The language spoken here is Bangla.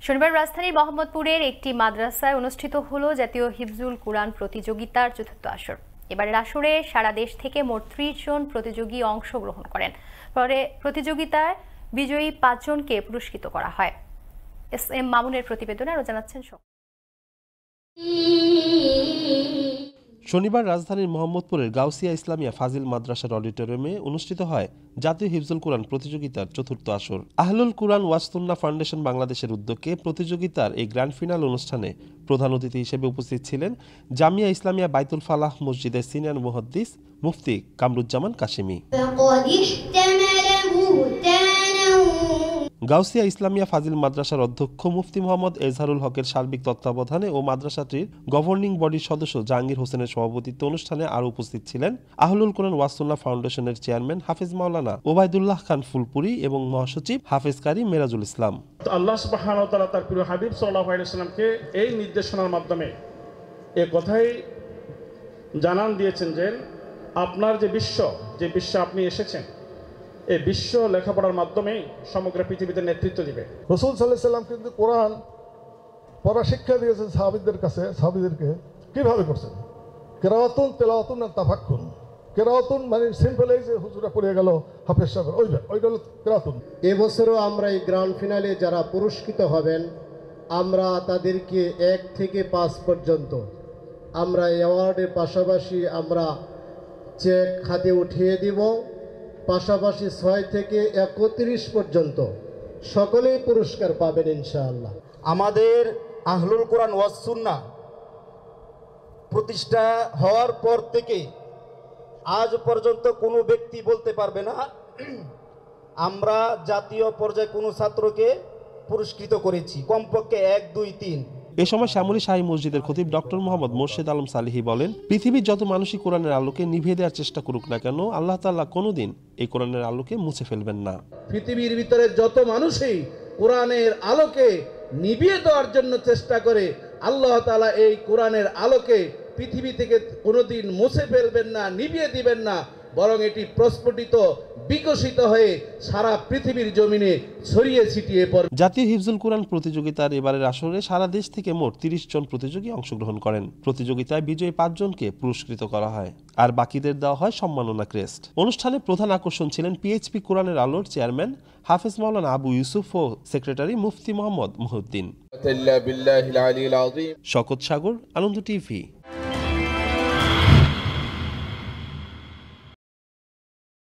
শনিবার রাজধানীর মোহাম্মদপুরের একটি মাদ্রাসায় অনুষ্ঠিত হলো জাতীয় হিফজুল কুরআন প্রতিযোগিতার চতুর্থ আসর। এবারের আসরে সারা দেশ থেকে মোট ৩০ জন প্রতিযোগী অংশগ্রহণ করেন। পরে প্রতিযোগিতায় বিজয়ী ৫ জনকে পুরস্কৃত করা হয়। এস.এম. মামুনের প্রতিবেদনে আরো জানাচ্ছেন। শনিবার রাজধানীর মোহাম্মদপুরের গাউসিয়া ইসলামিয়া ফাজিল মাদ্রাসার অডিটোরিয়ামে অনুষ্ঠিত হয় জাতীয় হিফজুল কুরআন প্রতিযোগিতার চতুর্থ আসর। আহলুল কুরআন ওয়াজ সুন্নাহ ফাউন্ডেশন বাংলাদেশের উদ্যোগে প্রতিযোগিতার এই গ্র্যান্ড ফিনাল অনুষ্ঠানে প্রধান অতিথি হিসেবে উপস্থিত ছিলেন জামিয়া ইসলামিয়া বাইতুল ফালাহ মসজিদের সিনিয়র মুহাদ্দিস মুফতি কামরুজ্জামান কাশেমি। গাউসিয়া ইসলামিয়া ফাজিল মাদ্রাসার অধ্যক্ষ মুফতি মোহাম্মদ এজহারুল হকের সার্বিক তত্ত্বাবধানে ও মাদ্রাসাটির গভর্নিং বডির সদস্য জাহাঙ্গীর হোসেনের সভাপতিত্বে অনুষ্ঠানে আরও উপস্থিত ছিলেন আহলুল কুরআন ওয়াজ সুন্নাহ ফাউন্ডেশনের চেয়ারম্যান হাফেজ মাওলানা ওবায়দুল্লাহ খান ফুলপুরি এবং মহাসচিব হাফেজ কারি মেরাজুল ইসলাম। আল্লাহ সুবহানাহু ওয়া তাআলা তার প্রিয় হাবিব সাল্লাল্লাহু আলাইহি ওয়াসাল্লামকে এই নির্দেশনার মাধ্যমে এই কথাই জানান দিয়েছেন যে আপনার যে বিশ্বে আপনি এসেছেন, এই বিশ্ব লেখাপড়ার মাধ্যমে সমগ্র পৃথিবীতে নেতৃত্ব দিবে। রাসূল সাল্লাল্লাহু আলাইহি ওয়াসাল্লাম কিন্তু কোরআন পড়া শিক্ষা দিয়েছেন সাহাবীদেরকে কিভাবে করছেন? কিরাআতুন তিলাওয়াতুন আর তাফাক্কুর। কিরাআতুন মানে সিম্পল এই যে হুজুরা পড়ে গেল হাফেজ সাহেব, ওইটা হলো কিরাআতুন। এবছরও আমরা এই গ্র্যান্ড ফিনালে যারা পুরস্কৃত হবেন, আমরা তাদেরকে 1 থেকে 5 পর্যন্ত আমরা অ্যাওয়ার্ডের পাশাপাশি আমরা চেক হাতে উঠিয়ে দিব। পাশাপাশি 6 থেকে 31 পর্যন্ত সকলেই পুরস্কার পাবেন ইনশাআল্লাহ। আমাদের আহলুল কুরআন ওয়াজ সুন্নাহ প্রতিষ্ঠা হওয়ার পর থেকে আজ পর্যন্ত কোনো ব্যক্তি বলতে পারবে না আমরা জাতীয় পর্যায়ে কোনো ছাত্রকে পুরস্কৃত করেছি, কমপক্ষে 1, 2, 3। এ সময় শ্যামলী শাহী মসজিদের খতিব ডক্টর মোহাম্মদ মোর্শেদ আলম সালিহি বলেন, পৃথিবীর যত মানুষই কোরআনের আলোকে নিভিয়ে দেওয়ার চেষ্টা করুক না কেন, আল্লাহ তাআলা কোনোদিন এই কোরআনের আলোকে মুছে ফেলবেন না। পৃথিবীর ভিতরে যত মানুষই কোরআনের আলোকে নিভিয়ে দেওয়ার জন্য চেষ্টা করে, আল্লাহ তাআলা এই কোরআনের আলোকে পৃথিবী থেকে কোনোদিন মুছে ফেলবেন না, নিভিয়ে দিবেন না, বরং এটি প্রস্ফুটিত বিকশিত হয়ে সারা পৃথিবীর জমিনে ছড়িয়ে ছিটিয়ে পড়ে। জাতীয় হিফজুল কুরআন প্রতিযোগিতার এবারের আসরে সারা দেশ থেকে মোট ৩০ জন প্রতিযোগী অংশগ্রহণ করেন। প্রতিযোগিতায় বিজয়ী ৫ জনকে পুরস্কৃত করা হয়, আর বাকিদের দেওয়া হয় সম্মাননা ক্রেস্ট। অনুষ্ঠানে প্রধান আকর্ষণ ছিলেন পিএইচপি কোরআনের আলোর চেয়ারম্যান হাফেজ মাওলানা আবু ইউসুফ ও সেক্রেটারি মুফতি মোহাম্মদ মুহিউদ্দিন। শওকত সাগর, আনন্দ টিভি।